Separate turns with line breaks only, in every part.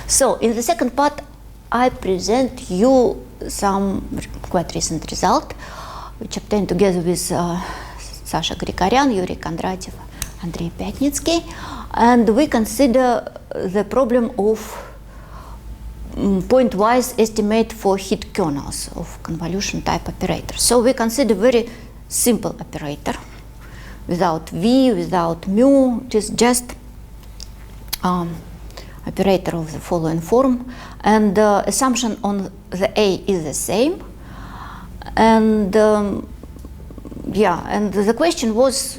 So, in the second part, I present you some quite recent result, which obtained together with Sasha Grigoryan, Yuri Kondratyev, Andrei Pyatnitsky, and we consider the problem of point-wise estimate for heat kernels of convolution type operator. So we consider very simple operator, without V, without mu. It is just operator of the following form, and assumption on the A is the same. And yeah, and the question was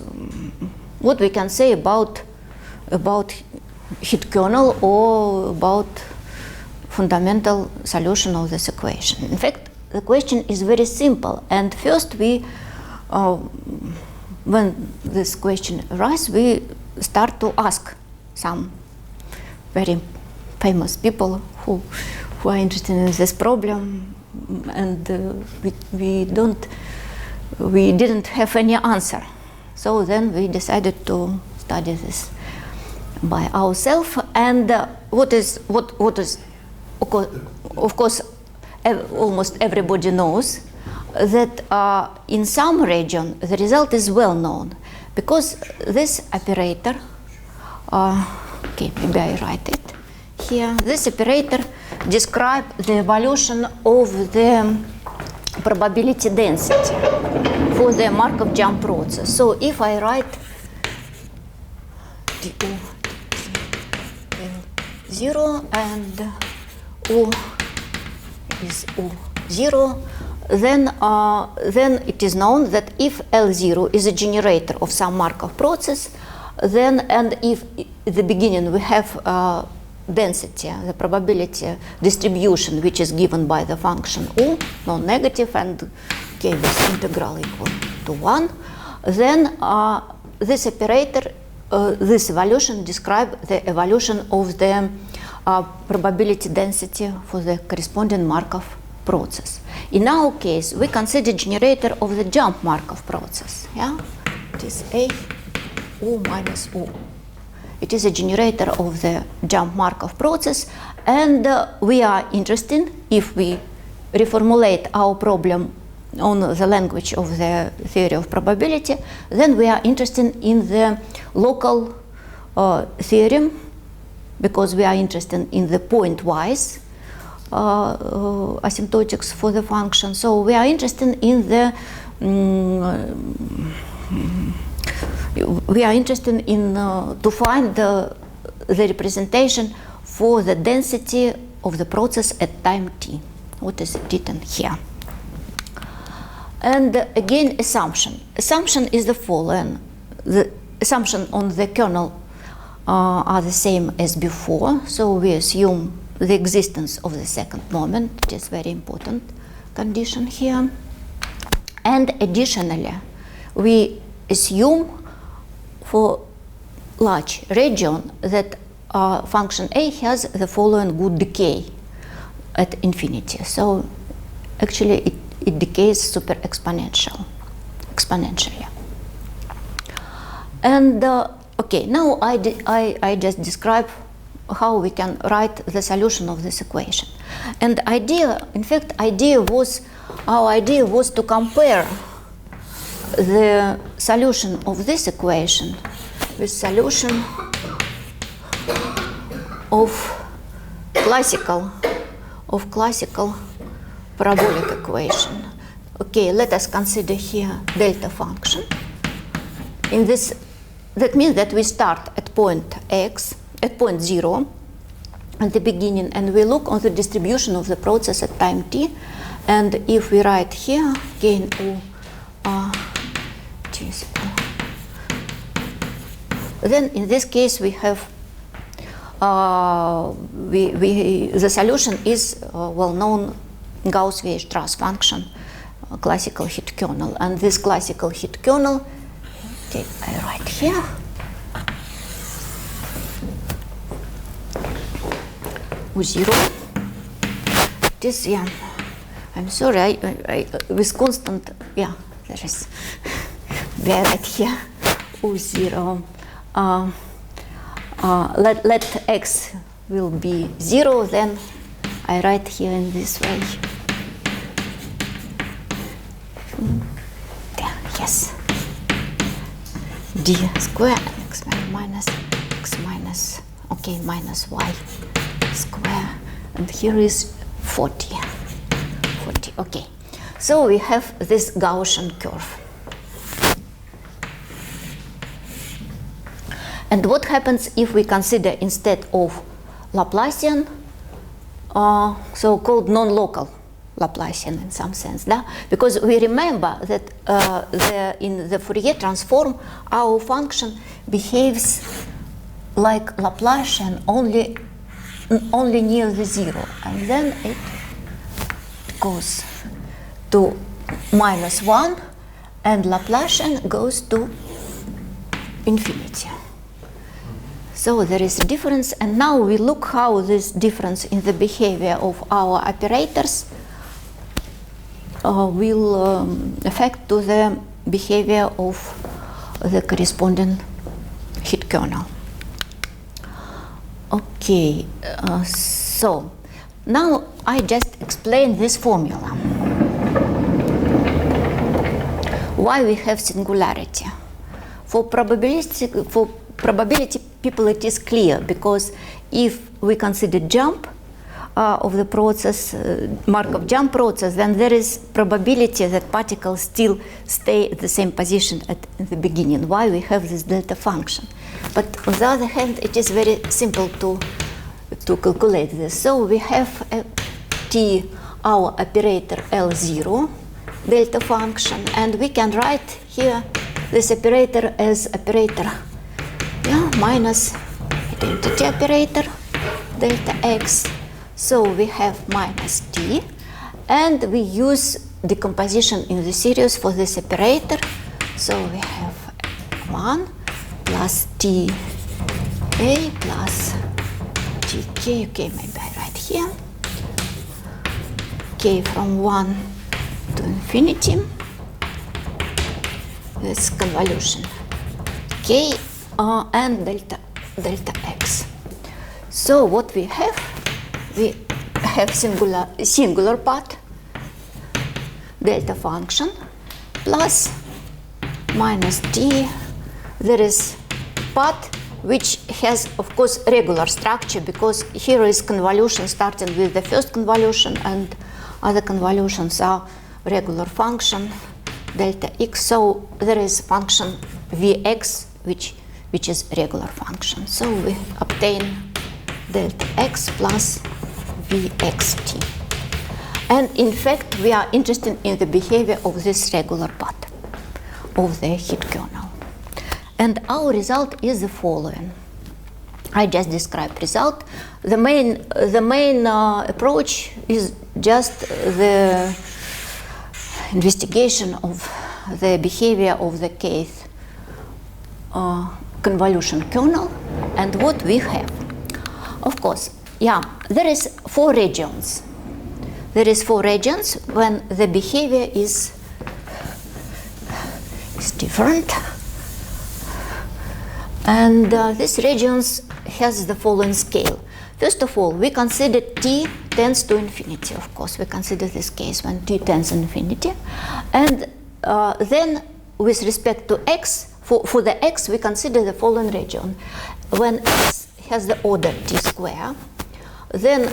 what we can say about heat kernel or about fundamental solution of this equation. In fact, the question is very simple, and first we when this question arises, we start to ask some very famous people who are interested in this problem, and we didn't have any answer. So then we decided to study this by ourselves. And what is of course almost everybody knows that in some region the result is well known, because this operator, okay, maybe I write it here. This operator describes the evolution of the probability density for the Markov jump process. So if I write O0 and O is O0, then it is known that if L0 is a generator of some Markov process, then, and if at the beginning we have density, the probability distribution, which is given by the function U, non-negative, and okay, this integral equal to 1, then this operator, this evolution describes the evolution of the probability density for the corresponding Markov process. In our case, we consider generator of the jump Markov process. Yeah, it is A U minus U. It is a generator of the jump Markov process, and we are interested, if we reformulate our problem on the language of the theory of probability, then we are interested in the local theorem, because we are interested in the point-wise asymptotics for the function. So we are interested in the to find the representation for the density of the process at time t. What is written here? And again, assumption. Assumption is the following. The assumption on the kernel are the same as before. So we assume the existence of the second moment. It is very important condition here. And additionally, we assume for large region that function A has the following good decay at infinity. So actually it decays super exponentially. And okay, now I just describe how we can write the solution of this equation. And idea, in fact, our idea was to compare the solution of this equation with solution of classical parabolic equation. Okay, let us consider here delta function. In this, that means that we start at point x, at point 0 at the beginning, and we look on the distribution of the process at time t. And if we write here gain O t is equal, then in this case we have the solution is well-known Gauss-Weierstrass function, classical heat kernel. And this classical heat kernel, okay, I write here, U0, it is I'm sorry, I with constant, yeah, there is, bear right here, U0. Let x will be 0, then I write here in this way. There, yes. D square x minus okay, minus y square, and here is 40. Okay, so we have this Gaussian curve. And what happens if we consider instead of Laplacian, so-called non-local Laplacian in some sense, да? Because we remember that in the Fourier transform, our function behaves like Laplacian only near the 0, and then it goes to -1, and Laplacian goes to infinity. So there is a difference, and now we look how this difference in the behavior of our operators will affect to the behavior of the corresponding heat kernel. Okay, so now I just explain this formula. Why we have singularity? For probability people it is clear, because if we consider jump of the process, Markov jump process, then there is probability that particles still stay at the same position at the beginning. Why we have this delta function? But on the other hand, it is very simple to calculate this. So we have t, our operator L0, delta function, and we can write here this operator as operator, yeah, minus identity operator, delta x. So we have minus t, and we use decomposition in the series for this operator. So we have 1 plus t a plus tk, okay, maybe I write here, k from 1 to infinity, this convolution, k and delta x. So what we have singular part, delta function, plus minus t. There is part which has, of course, regular structure, because here is convolution starting with the first convolution, and other convolutions are regular function, delta x. So there is function vx, which is regular function. So we obtain delta x plus vxt. And in fact, we are interested in the behavior of this regular part of the heat kernel. And our result is the following. I just described result. The main approach is just the investigation of the behavior of the kth convolution kernel, and what we have. Of course, yeah, there is 4 regions. There is 4 regions when the behavior is different. And these regions has the following scale. First of all, we consider t tends to infinity. Of course, we consider this case when t tends to infinity. And then with respect to x, for the x, we consider the following region. When x has the order t square, then,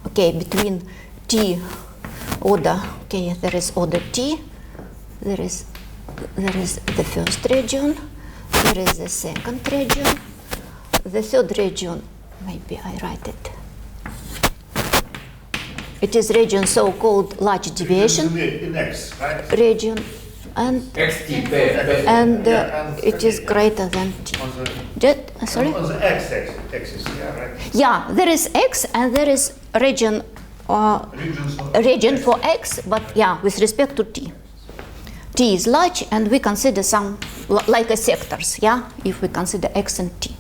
okay, between t order, okay, there is order t, there is the first region, there is the second region, the third region, maybe I write it. It is region so-called large deviation
in x, right?
region, and it is greater than t. Sorry?
On the x-axis, yeah, right?
Yeah, there is x and there is region for x, but yeah, with respect to t. T is large, and we consider some like a sectors, yeah, if we consider x and t.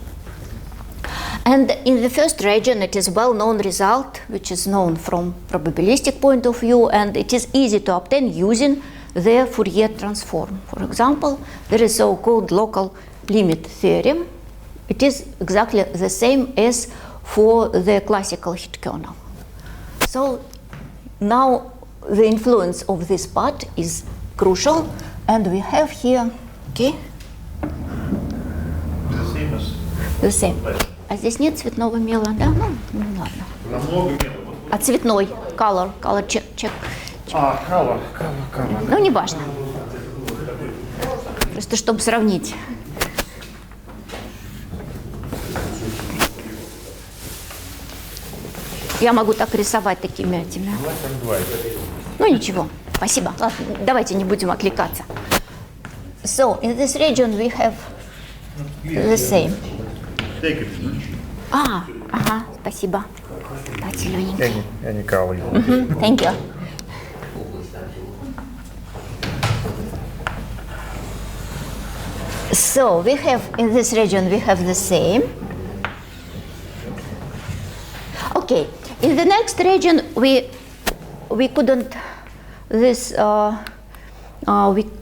And in the first region, it is well-known result, which is known from probabilistic point of view, and it is easy to obtain using the Fourier transform. For example, there is so-called local limit theorem. It is exactly the same as for the classical heat kernel. So now the influence of this part is crucial, and we have here, okay, the same. А здесь нет цветного мела, да? Ну ладно.
Намного мела.
А цветной, color check.
Color.
Ну, не важно. Просто чтобы сравнить. Я могу так рисовать такими этими. Ну, ничего. Спасибо. Ладно, давайте не будем отвлекаться. So, in this region we have the same. Ага, спасибо. Да, зелененький.
Я не калый.
Thank you. So we have in this region we have the same. Okay, in the next region we couldn't this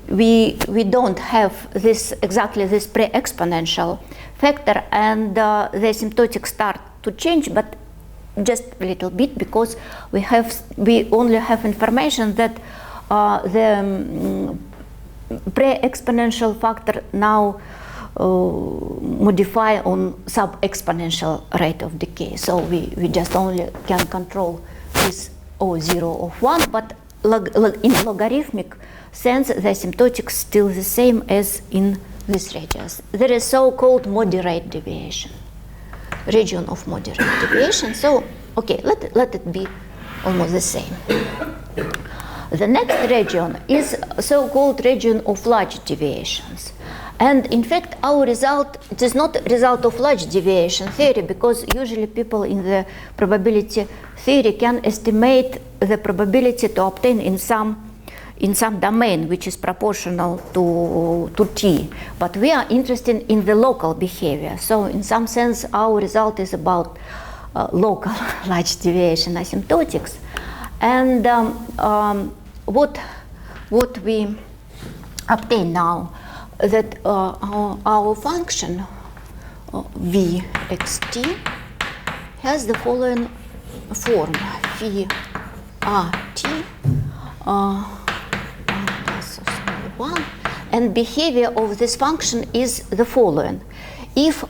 we don't have this exactly this pre-exponential factor, and the asymptotic start to change, but just a little bit, because we only have information that the pre-exponential factor now modify on sub-exponential rate of decay. So we just only can control this O0 of 1, but in logarithmic sense, the asymptotic is still the same as in this radius. There is so-called moderate deviation, region of moderate deviation. So, okay, let it be almost the same. The next region is so-called region of large deviations. And in fact, our result, it is not a result of large deviation theory, because usually people in the probability theory can estimate the probability to obtain in some domain which is proportional to t. But we are interested in the local behavior. So in some sense, our result is about local large deviation asymptotics. And what we obtain now, that our function vxt has the following form: phi rt 1, and behavior of this function is the following. If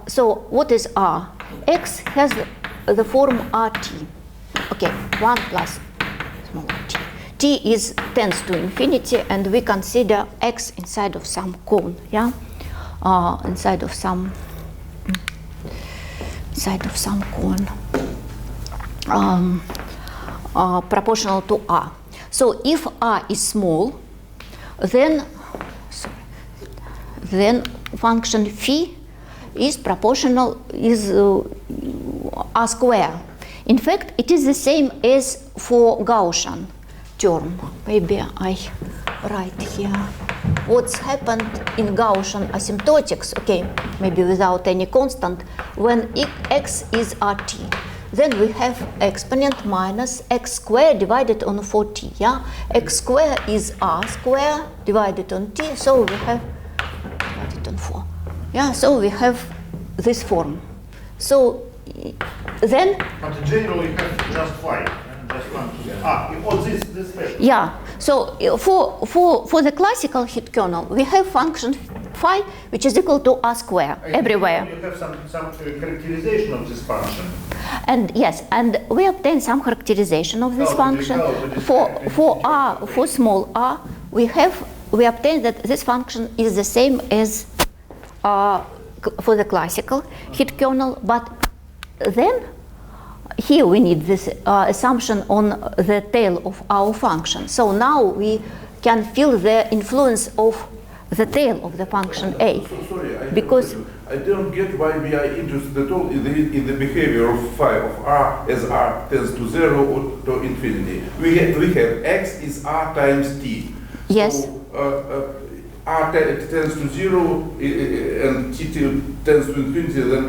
so, what is r? X has the form rt. Okay, 1 plus small t. T is tends to infinity, and we consider x inside of some cone, yeah, inside of some cone, proportional to r. So if r is small, then function phi is proportional is r square. In fact, it is the same as for Gaussian term. Maybe I write here what's happened in Gaussian asymptotics, okay, maybe without any constant, when x is rt. Then we have exponent minus x squared divided on 4t, yeah? X squared is r squared divided on t, so we have divided on 4. Yeah, so we have this form. So then...
But generally you have just 5. This
yeah. So for the classical heat kernel, we have function phi, which is equal to r square everywhere.
You have some characterization of this function.
And yes, and we obtain some characterization of this function. For small r, we obtain that this function is the same as for the classical heat kernel, but then here we need this assumption on the tail of our function. So now we can feel the influence of the tail of the function a.
Sorry,
because
I don't get why we are interested at all in the behavior of phi of r as r tends to 0 or to infinity. We have x is r times t.
Yes.
So, R tends to 0 and T tends to infinity, then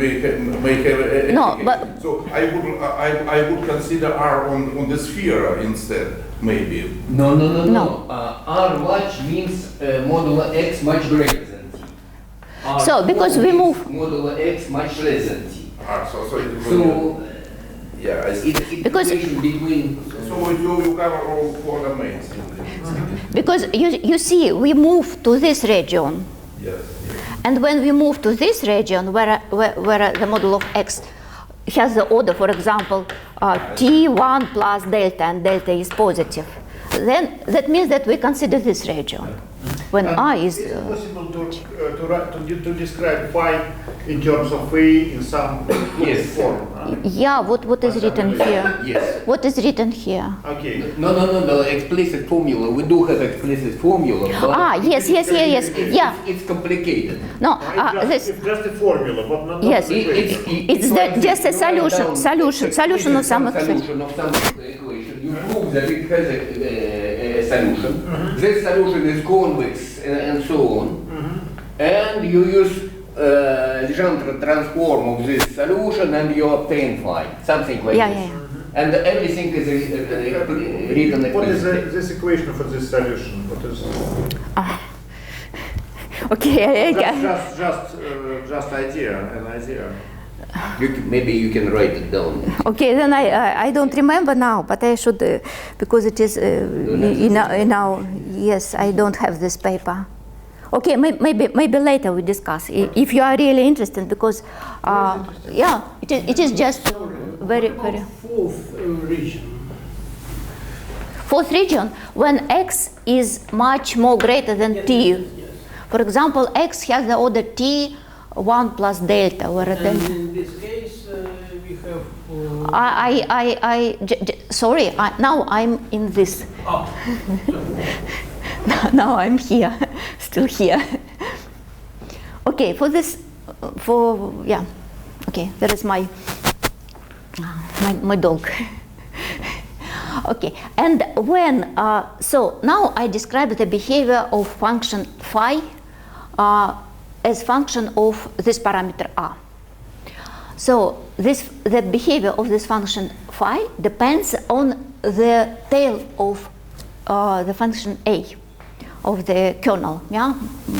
we may have a
No,
case.
but-
So I would consider R on the sphere instead, maybe.
No.
No.
R large means modulo x much greater than t. R
So, because
small
we
means
move-
modulo x much less than t.
So it will
So
yeah, I see.
it's
Because-
equation between.
So you cover all 4 domains.
Because you see, we move to this region.
Yes.
And when we move to this region, where the model of x has the order, for example, t1 plus delta, and delta is positive, then that means that we consider this region. When I is...
Is it possible to describe phi in terms of A in some
Yes.
form? Huh?
yeah, what is written here?
Yes.
What is written here?
Okay.
No, the explicit formula. We do have explicit formula. But
Yes. Yeah.
It's complicated.
No,
It's
this...
just a formula, but not
Yes.
the equation.
It's just a solution of some equation.
Solution of some equation. You prove that it has a solution. This solution is convex and so on. And you use Legendre transform of this solution and you obtain phi, something like
Yeah,
this.
yeah.
And everything is written
What is
explicitly.
this equation for this solution? What is
Okay,
just idea, an idea.
Maybe you can write it down.
Okay, then I don't remember now, but I should, because it is in our, yes, I don't have this paper. Okay, maybe later we discuss, if you are really interested, because, yeah, it is just very...
Fourth region.
Fourth region, when x is much more greater than t.
Yes.
For example, x has the order t 1 plus delta, where
And
delta...
in this case, we have.
Sorry, now I'm in this.
Oh,
Now I'm here, still here. Okay, yeah. Okay, there is my dog. Okay, and when so now I describe the behavior of function phi as function of this parameter r. So the behavior of this function phi depends on the tail of the function a, of the kernel, yeah,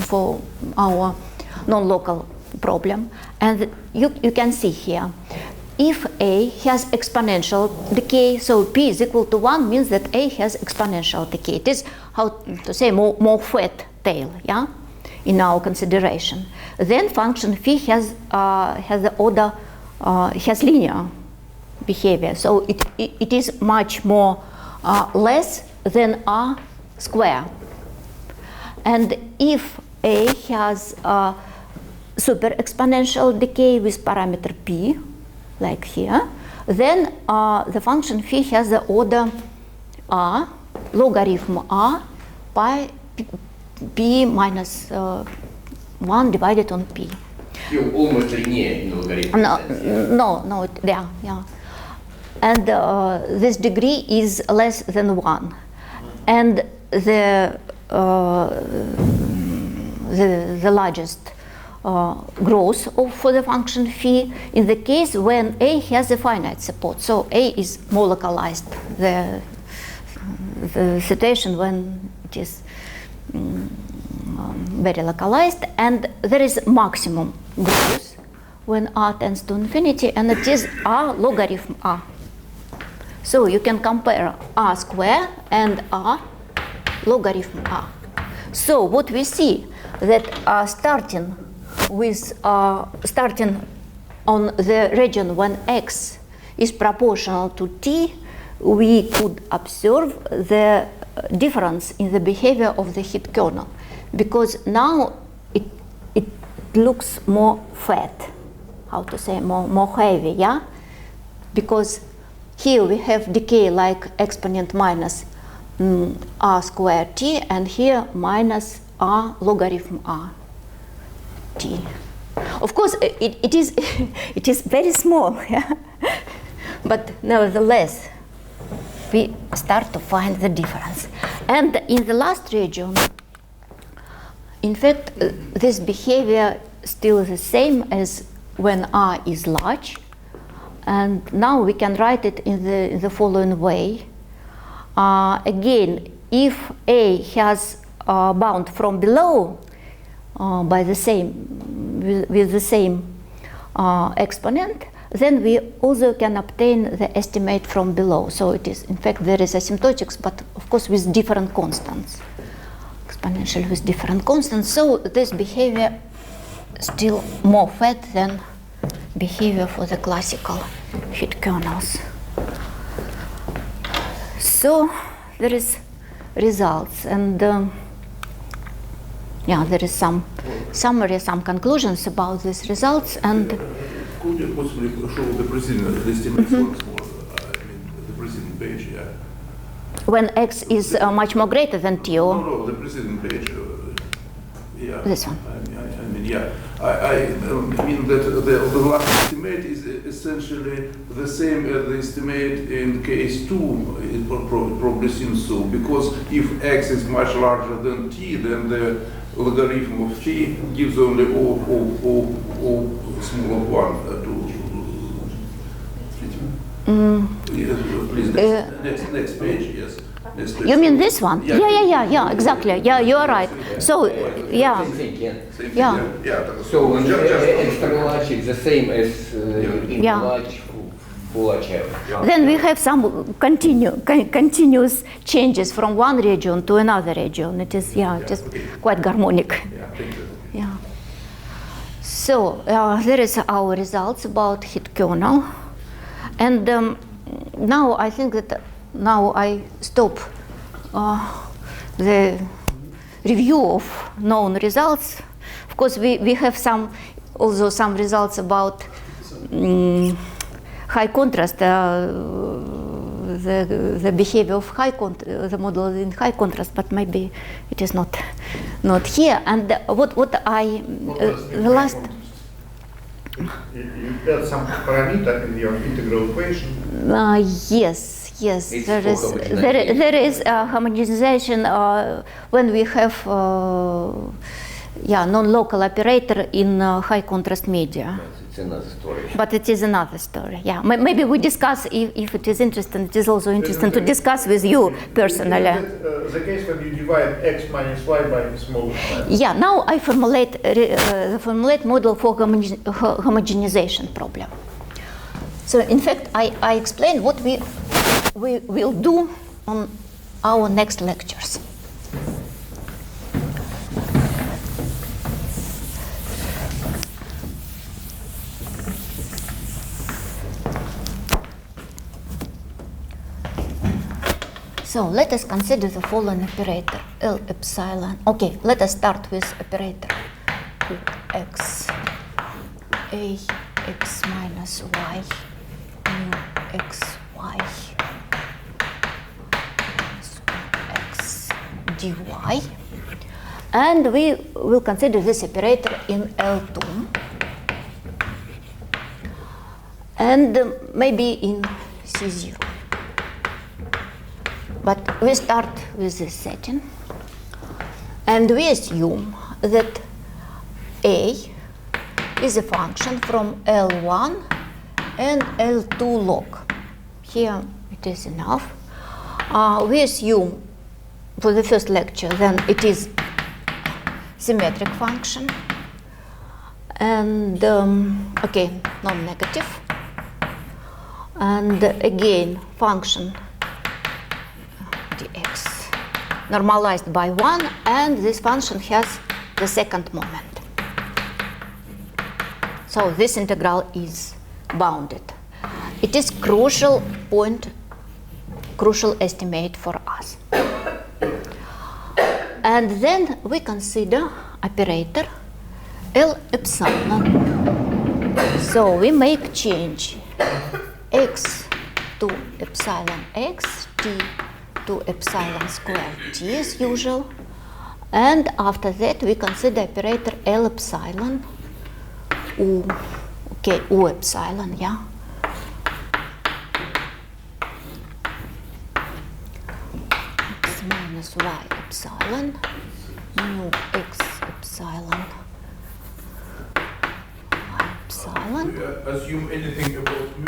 for our non-local problem. And you can see here, if a has exponential decay, so p is equal to 1 means that a has exponential decay. It is, how to say, more fat tail, yeah, in our consideration. Then function phi has the order, has linear behavior, so it is much more less than r square. And if a has super exponential decay with parameter p, like here, then the function phi has the order r, logarithm r, by p minus 1 divided on p.
You almost linear in logarithm sense, yeah.
No, yeah. And this degree is less than 1. And the largest growth for the function phi in the case when a has a finite support. So a is more localized. The situation when it is very localized, and there is maximum growth when r tends to infinity, and it is r logarithm r. So you can compare r square and r logarithm r. So what we see that starting on the region when x is proportional to t, we could observe the difference in the behavior of the heat kernel, because now it looks more fat, how to say, more heavy, yeah? Because here we have decay like exponent minus r squared t, and here minus r logarithm r t. Of course, it is it is very small, yeah? But nevertheless, we start to find the difference. And in the last region, in fact, this behavior still the same as when R is large. And now we can write it in the following way. Again, if A has bound from below by the same with the same exponent, then we also can obtain the estimate from below. So it is, in fact, there is asymptotics, but of course with different constants, exponential with different constants. So this behavior still more fat than behavior for the classical heat kernels. So there is results, and yeah, there is some summary, some conclusions about these results. And
could you possibly show the preceding estimates once more? I mean, the preceding page, yeah.
When x is much more greater than t, or
No, the preceding page. Yeah.
This one.
I mean, yeah. I mean that the last estimate is essentially the same as the estimate in case 2. It probably seems so, because if x is much larger than t, then the logarithm of t gives only O small of 1 to. Yes, please, next page, yes. Next page.
you mean this one? Yeah, exactly. Yeah, you are right. So yeah,
Same thing, yeah.
Same thing,
Yeah.
yeah.
So in
just
extra large is the same as in
Yeah.
large for large L.
then we have some continuous changes from one region to another region. It is just quite harmonic.
Yeah, thank you.
Yeah. So there is our results about heat kernel, and now I think that now I stop the review of known results. Of course, we have also some results about high contrast, the behavior of the model in high contrast, but maybe it is not here. And what I the last.
You add some parameter in your integral equation.
Yes.
It's
There
for
is
homogenization.
there is homogenization when we have non-local operator in high contrast media.
It's another story.
But it is another story. Yeah, maybe we discuss if it is interesting. It is also interesting to discuss with you personally.
The case when you divide x minus y by small y.
Yeah. Now I formulate model for homogenization problem. So in fact, I explain what we will do on our next lectures. So let us consider the following operator, L epsilon. Okay, let us start with operator x, a x minus y, mu x y, x dy. And we will consider this operator in L2. And maybe in C0. But we start with this setting, and we assume that A is a function from L1 and L2 log. Here it is enough. We assume for the first lecture then it is symmetric function, and okay, non-negative, and again function dx normalized by 1, and this function has the second moment. So this integral is bounded. It is crucial point, crucial estimate for us. And then we consider operator L epsilon. So we make change x to epsilon x, t to epsilon square t as usual, and after that we consider operator L epsilon, u epsilon, yeah. X minus y epsilon, mu x epsilon.
Do you assume anything about mu?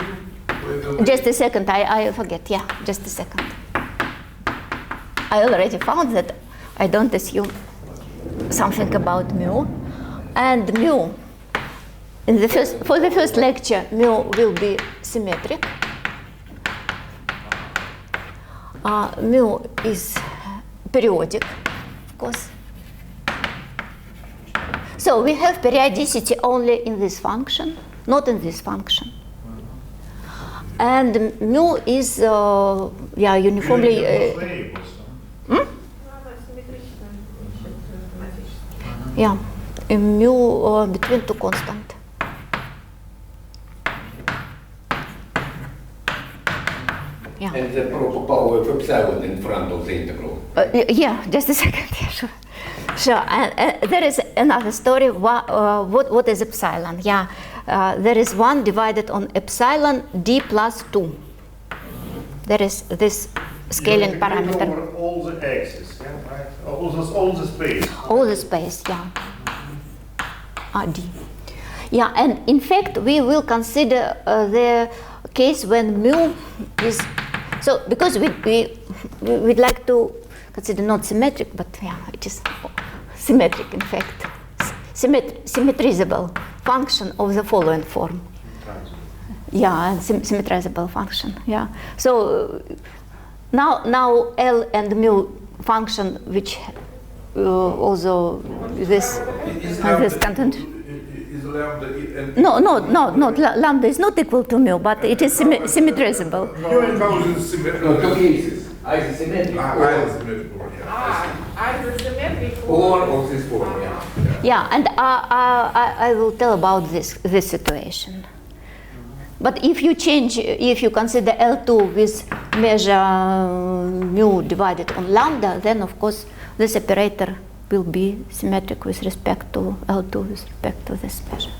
Just a second, I forget, yeah, just a second. I already found that I don't assume something about mu. And mu, for the first lecture, mu will be symmetric. Mu is periodic, of course. So we have periodicity only in this function, not in this function. And mu is uniformly. Yeah, mu between two constant. Yeah.
And the proper power of epsilon in front of the integral.
Yeah, just a second. Yeah, sure. Sure. And there is another story. What is epsilon? Yeah, there is 1 divided on epsilon d plus 2. There is this scaling parameter.
Over all the axes, yeah, right? All the space.
All the space, yeah. D. Yeah, and in fact, we will consider the case when mu is. So, because we'd like to consider not symmetric, but yeah, it is symmetric in fact. Symmetrizable function of the following form. Yeah, and symmetrizable function. Yeah. So now L and mu function, which also this content.
Is lambda
No, lambda is not equal to mu, but it is symmetrizable.
How is it symmetrical?
No, two cases. Either symmetric
Either symmetric
or of this form.
Yeah, and I will tell about this situation. But if you consider L2 with measure mu divided on lambda, then of course this operator will be symmetric with respect to L2 with respect to this measure.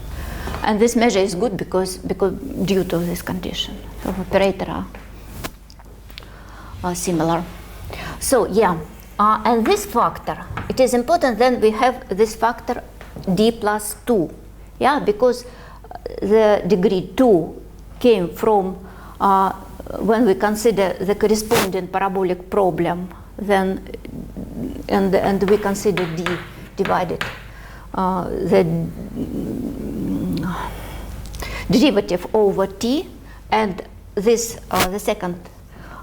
And this measure is good because due to this condition. So operator are similar. So yeah, and this factor, it is important then we have this factor d plus 2. Yeah, because the degree 2 came from when we consider the corresponding parabolic problem, then and we consider d divided the derivative over t, and this the second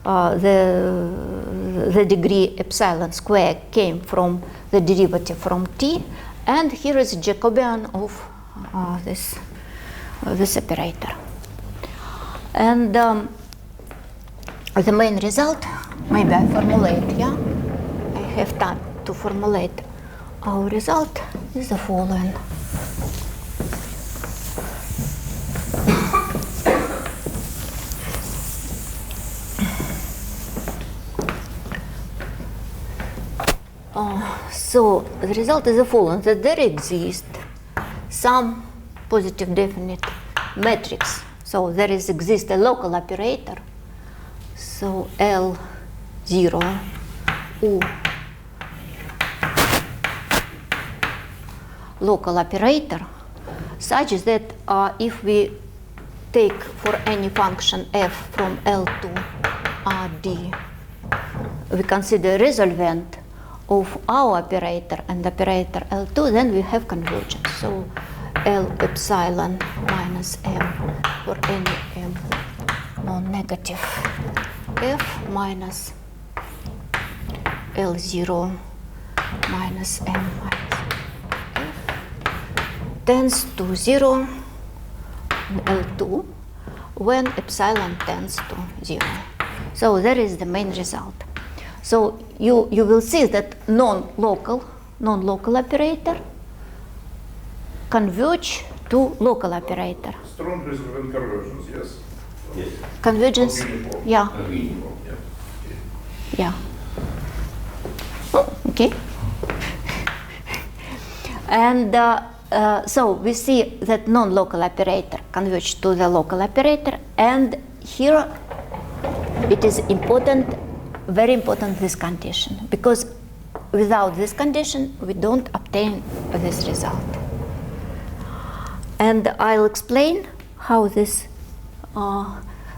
the degree epsilon square came from the derivative from t, and here is Jacobian of this operator. And the main result, maybe I formulate, yeah? I have time to formulate. Our result is the following. So the result is the following, that there exists some positive definite matrix. So there exists a local operator. So L0 U local operator such that if we take for any function f from L to D, we consider resolvent of our operator and operator L2, then we have convergence. So L epsilon minus m for any m non-negative f minus L0 minus m minus f tends to 0 in L2 when epsilon tends to 0. So that is the main result. So you will see that non-local operator converge to local operator.
Strong resolvent convergence, yes.
Yes.
Convergence, yeah. Yeah. Oh, okay. And so we see that non-local operator converge to the local operator, and here it is important, very important, this condition, because without this condition, we don't obtain this result. And I'll explain how this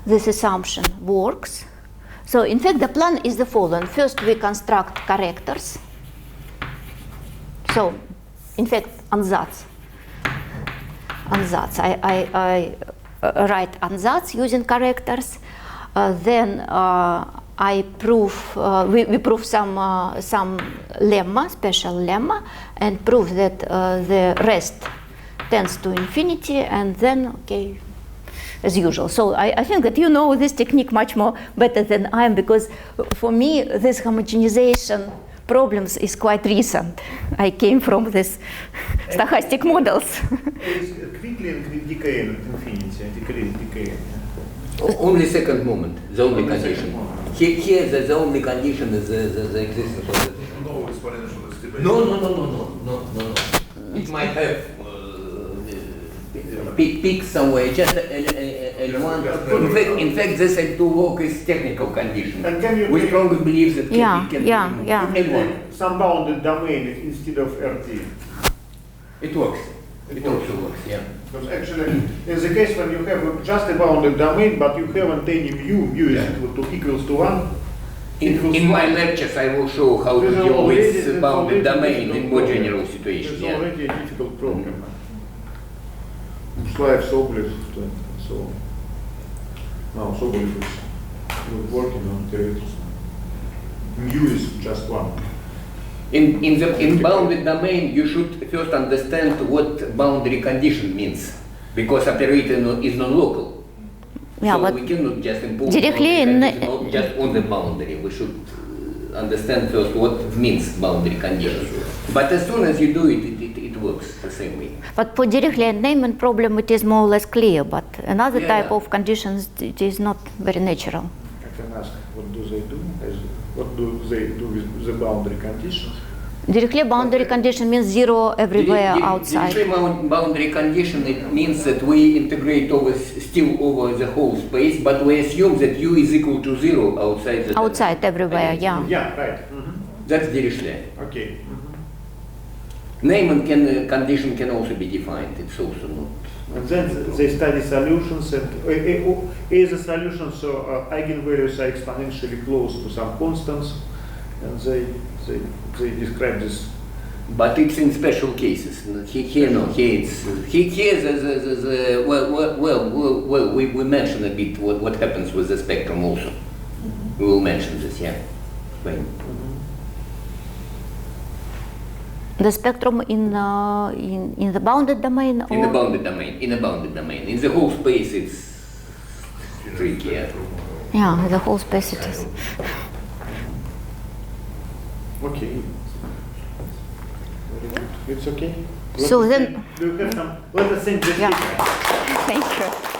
assumption works. So in fact, the plan is the following. First, we construct correctors. So, in fact, ansatz. I write ansatz using correctors. Then I prove, we prove some lemma, special lemma, and prove that the rest tends to infinity, and then, okay, as usual. So I think that you know this technique much more better than I am, because for me, this homogenization problems is quite recent. I came from this stochastic models.
It's quickly decaying at infinity, decaying.
Only second moment, the only condition. Here the only condition is the existence of the...
No exponential estimation.
No. It might have peak somewhere, just L1. In fact, this L2 walk is technical condition.
And can you
we strongly believe that
Yeah,
it can
yeah.
be L1.
Some bounded domain instead of RT.
It works. It also works, yeah.
Because actually, in the case when you have just a bounded domain, but you haven't any mu is equals to 1.
In my lectures, I will show how to deal with bounded domain in more general
It's
situations.
already a difficult problem. Slide Sobolev and so on. Now Sobolev is working on characters. Mu is just 1.
In bounded domain, you should first understand what boundary condition means, because operator is non-local.
Yeah,
so
but
we cannot just impose
directly
boundary condition just on the boundary. We should understand first what means boundary condition. But as soon as you do it, it works the same way.
But for Dirichlet and Neyman problem, it is more or less clear. But another type
Yeah.
of conditions, it is not very natural.
I can ask, what do they do? What do they do with the boundary conditions?
Dirichlet boundary condition means zero everywhere outside.
The boundary condition, it means that we integrate still over the whole space, but we assume that u is equal to 0 outside the
Outside everywhere, yeah.
Yeah, right.
That's Dirichlet.
Okay.
Neyman condition can also be defined. It's also not.
And then they study solutions, and as the solutions, so eigenvalues are exponentially close to some constants, and they describe this.
But it's in special cases. Here we mentioned a bit what happens with the spectrum also. We will mention this, yeah. Right.
The spectrum in the bounded domain?
In the bounded domain. In the whole space, it's tricky. Yeah.
Yeah, the whole space it is.
Okay. Very good. It's okay.
So then,
Do you have some? Let us think.
yeah. Thank you.